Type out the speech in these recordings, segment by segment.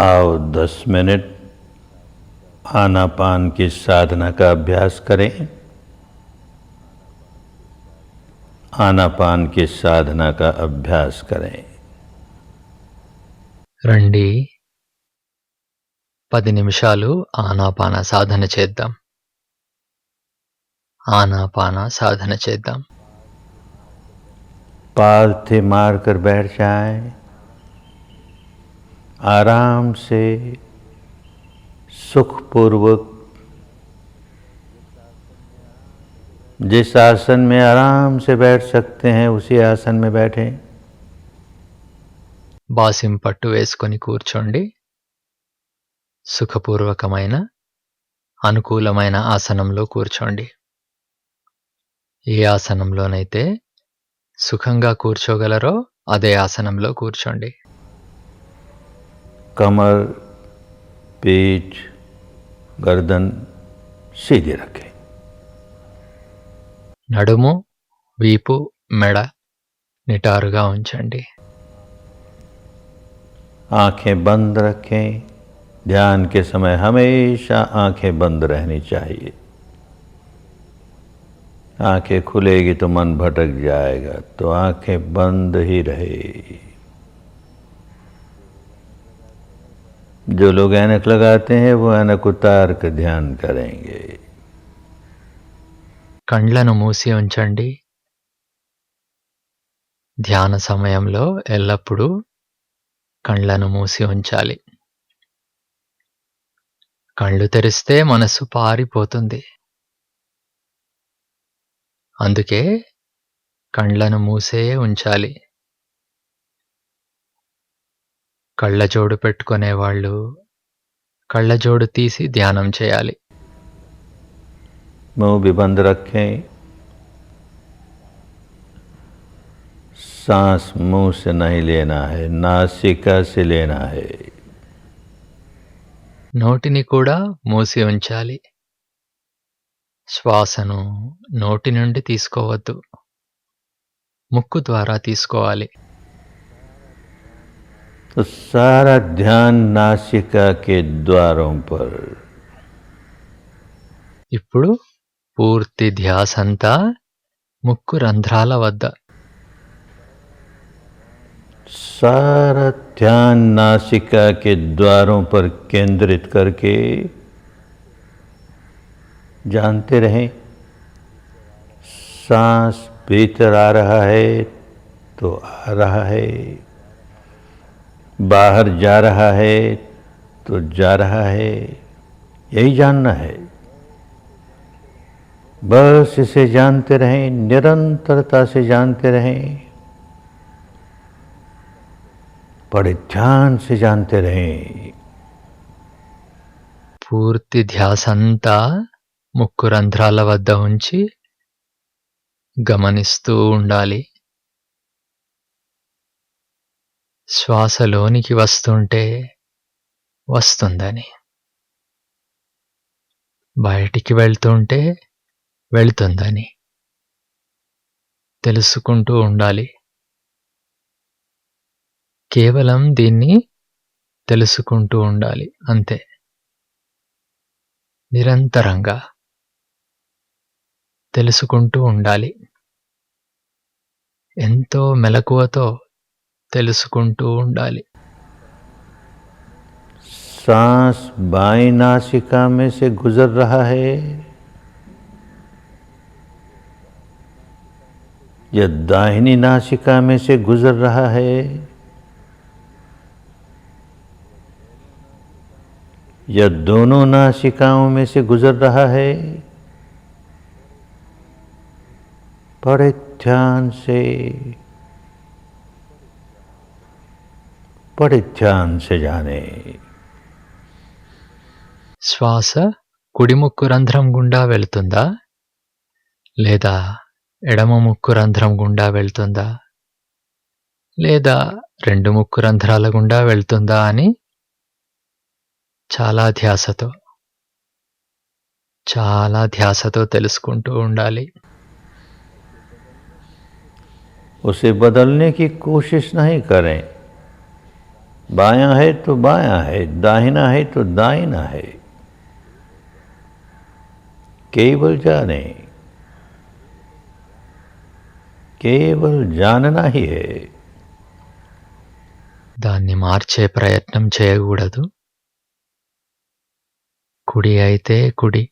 आओ 10 मिनट आनापान की साधना का अभ्यास करें। आनापान की साधना का अभ्यास करें। రండి 10 నిమిషాలు ఆనాపాన సాధన చేద్దాం. ఆనాపాన సాధన చేద్దాం. पालथी मारकर बैठ जाएं। आराम से सुखपूर्वक जिस आसन में आराम से बैठ सकते हैं उसी आसन में बैठें। బాసిం పట్టు వేసుకొని కూర్చోండి. సుఖపూర్వకమైన అనుకూలమైన ఆసనంలో కూర్చోండి. ఏ ఆసనంలోనైతే సుఖంగా కూర్చోగలరో అదే ఆసనంలో కూర్చోండి. कमर, पीठ, गर्दन सीधी रखें। నడుము, వీపు, మెడ నిటారుగా ఉంచండి. आंखें बंद रखें। ध्यान के समय हमेशा आंखें बंद रहनी चाहिए। आंखें खुलेगी तो मन भटक जाएगा, तो आंखें बंद ही रहे। जो लोग ऐनक लगाते हैं वो ऐनक उतार कर ध्यान करेंगे। కండ్లను మూసి ఉంచండి. ధ్యాన సమయంలో ఎల్లప్పుడూ కళ్ళను మూసి ఉంచాలి. కళ్ళు తెరిస్తే మనసు పారిపోతుంది. అందుకే కళ్ళను మూసే ఉంచాలి. కళ్ళజోడు పెట్టుకునేవాళ్ళు కళ్ళజోడు తీసి ధ్యానం చేయాలి. मुंह भी बंद रखें। सांस मुंह से नहीं लेना है, नासिका से लेना है। నోటిని కూడా మూసి ఉంచాలి. శ్వాసను నోటి నుండి తీసుకోవద్దు, ముక్కు ద్వారా తీసుకోవాలి. तो सारा ध्यान नासिका के द्वारों पर। ఇప్పుడు పూర్తి ధ్యాసంతా ముక్కు రంధ్రాల వద్ద. सारा ध्यान नासिका के द्वारों पर केंद्रित करके जानते रहें, सांस भीतर आ रहा है तो आ रहा है, बाहर जा रहा है तो जा रहा है। यही जानना है। बस इसे जानते रहें, निरंतरता से जानते रहें, बड़े ध्यान से जानते रहें। పూర్తి ధ్యాసంతా ముక్కు రంధ్రాల వద్ద ఉంచి గమనిస్తూ ఉండాలి. శ్వాస లోనికి వస్తుంటే వస్తుందని, బయటికి వెళ్తుంటే వెళ్తుందని తెలుసుకుంటూ ఉండాలి. కేవలం దీన్ని తెలుసుకుంటూ ఉండాలి అంతే. నిరంతరంగా తెలుసుకుంటూ ఉండాలి. ఎంతో మెలకువతో తెలుసుకుంటూ ఉండాలి. सांस बाईं नासिका में से गुजर रहा है या दाहिनी नासिका में से गुजर रहा है, या दोनों नासिकाओं में से गुजर रहा है, बड़े ध्यान से, बड़े ध्यान से जाने। శ్వాస కుడి ముక్కు రంధ్రం గుండా వెళ్తుందా లేదా ఎడమ ముక్కు రంధ్రం గుండా వెళ్తుందా లేదా రెండు ముక్కు రంధ్రాల గుండా వెళ్తుందా అని చాలా ధ్యాసతో తెలుసుకుంటూ ఉండాలి. उसे बदलने की कोशिश नहीं करें। बायां है तो बायां है, दाहिना है तो दाहिना है। केवल जाने, केवल जानना ही है। దాన్ని మార్చే ప్రయత్నం చేయకూడదు. కుడి అయితే కుడి,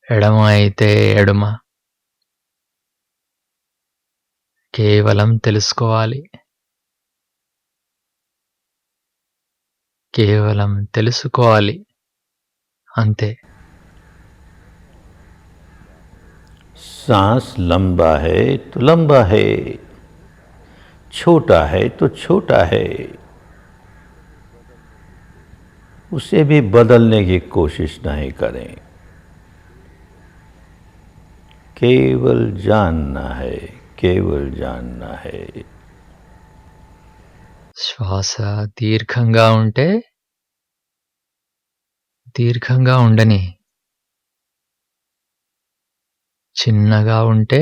ఎడమ అయితే ఎడమ. కేవలం తెలుసుకోవాలి. కేవలం తెలుసుకోవాలి అంతే. सांस लंबा है तो लंबा है, छोटा है तो छोटा है, उसे भी बदलने की कोशिश नहीं करें। केवल जानना है, केवल जानना है। శ్వాస దీర్ఘంగా ఉంటే దీర్ఘంగా ఉండని. చిన్నగా ఉంటే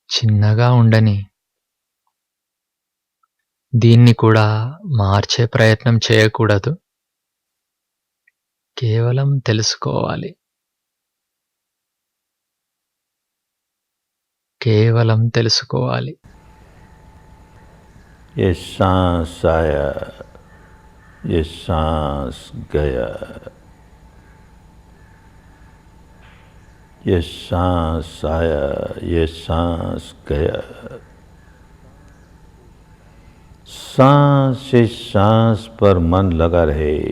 చిన్నగా ఉండని. దీన్ని కూడా మార్చే ప్రయత్నం చేయకూడదు. కేవలం తెలుసుకోవాలి. కేవలం తెలుసుకోవాలి. ये सांस आया, ये सांस गया, ये सांस आया, ये सांस गया। सांस से सांस पर मन लगा रहे,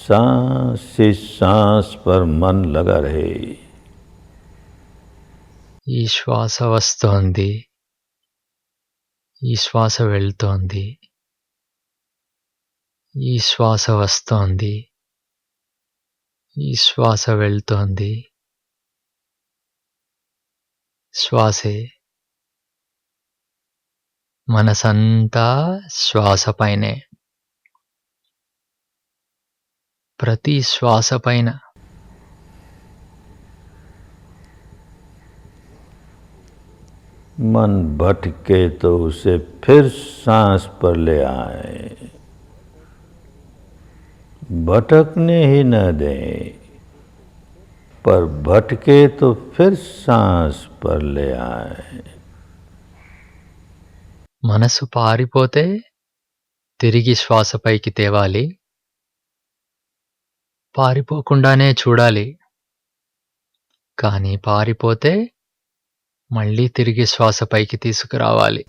सांस से सांस पर मन लगा रहे। ఈ శ్వాస వస్తోంది, ఈ శ్వాస వెళ్తోంది. ఈ శ్వాస వస్తోంది, ఈ శ్వాస వెళ్తోంది. శ్వాసే. మనసంతా శ్వాస పైనే. ప్రతి శ్వాస పైన. मन भटके तो उसे फिर सांस पर ले आए, भटकने ही न दें, पर भटके तो फिर सांस पर ले आए। మనసు పారిపోతే తిరిగి శ్వాసపైకి తేవాలి. పారిపోకుండానే చూడాలి. కానీ పారిపోతే మళ్ళీ తిరిగి శ్వాసపైకి తీసుకురావాలి.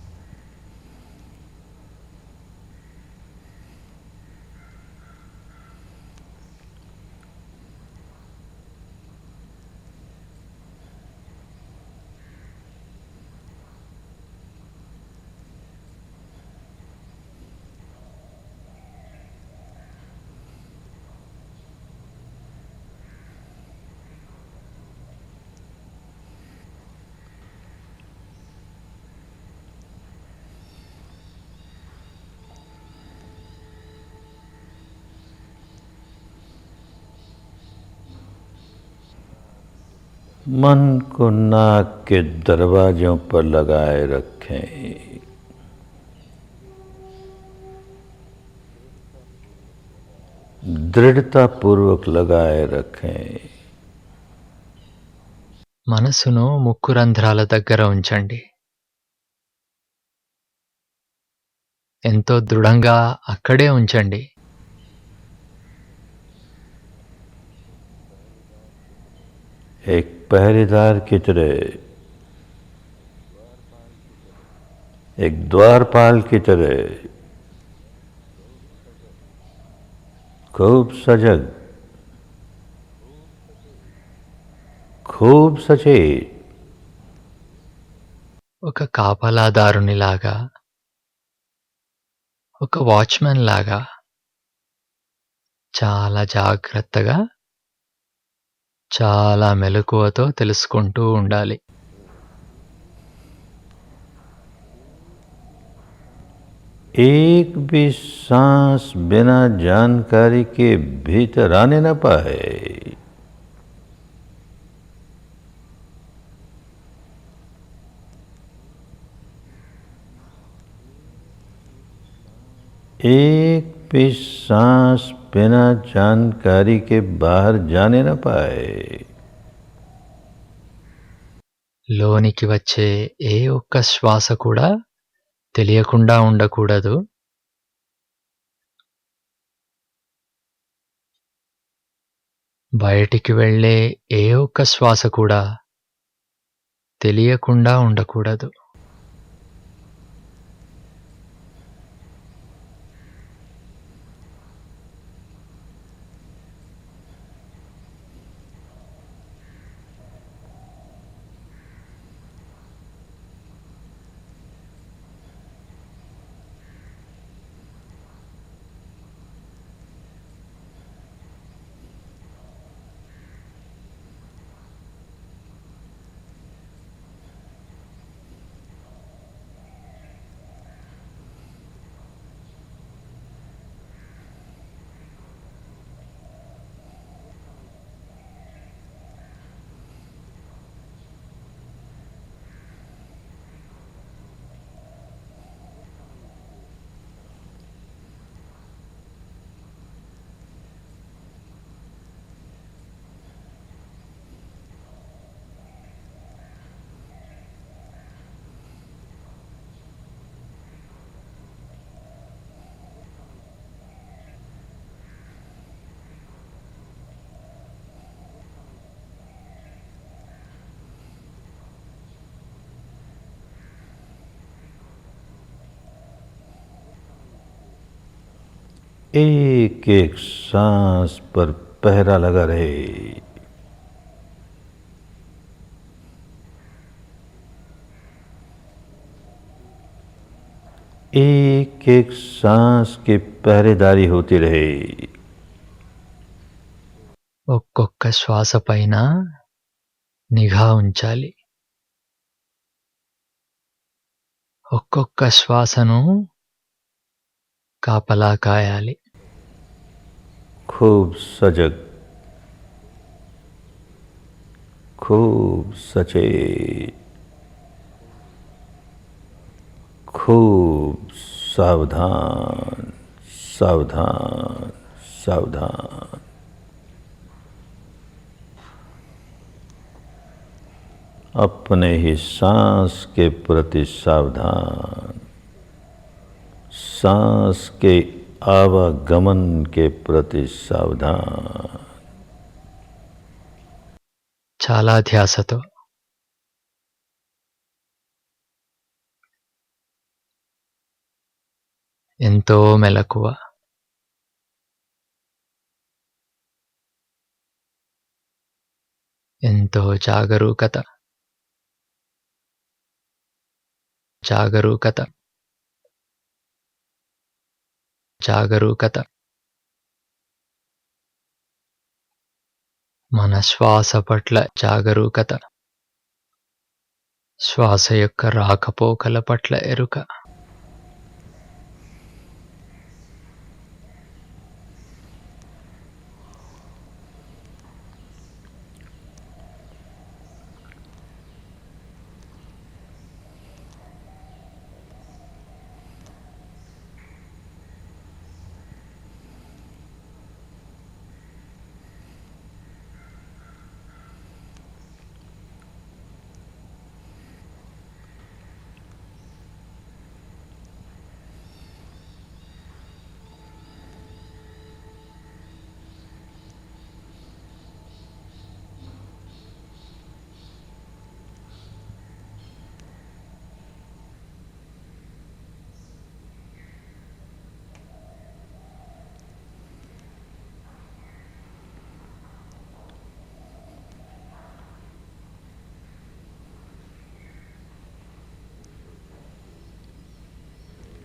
मन को नाक के दरवाजों पर लगाए रखें। दृढ़ता पूर्वक लगाए रखें। మనసును ముక్కు రంధ్రాల దగ్గర ఉంచండి. ఎంతో దృఢంగా అక్కడే ఉంచండి. एक पहरेदार की तरह, एक द्वारपाल की तरह खूब सजग, खूब सचेत, ఒక కాపలాదారునిలాగా, ఒక వాచ్‌మెన్ లాగా చాలా జాగ్రత్తగా, చాలా మెలకువతో తెలుసుకుంటూ ఉండాలి. एक भी सांस बिना जानकारी के भीतर आने न पाए। एक भी सांस बिना जानकारी के बाहर जाने न पाए। లోనికి వచ్చే ఏ ఒక్క శ్వాస కూడా తెలియకుండా ఉండకూడదు. బయటికి వెళ్ళే ఏ ఒక్క శ్వాస కూడా తెలియకుండా ఉండకూడదు. एक एक सांस पर पहरा लगा रहे। एक एक सांस की पहरेदारी होती रहे। ఒక్కొక్క శ్వాస పైన నిఘా ఉంచాలి. ఒక్కొక్క శ్వాసను కాపలా కాయాలి. खूब सजग, खूब सचेत, खूब सावधान सावधान सावधान। अपने ही सांस के प्रति सावधान, सांस के आवागमन के प्रति सावधान। చాలా ధ్యాసతో ఎంతో మెలకువ, ఎంతో జాగరూకత, జాగరూకత, జాగరూకత. మన శ్వాస పట్ల జాగరూకత, శ్వాస యొక్క రాకపోకల పట్ల ఎరుక.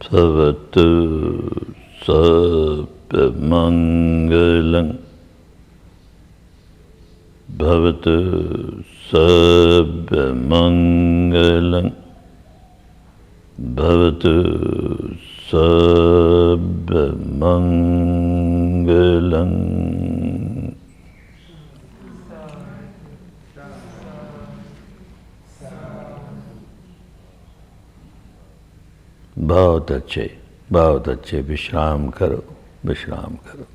भवतु सर्वमङ्गलं, भवतु सर्वमङ्गलं, भवतु सर्वमङ्गलम्। बहुत अच्छे, बहुत अच्छे, विश्राम करो, विश्राम करो।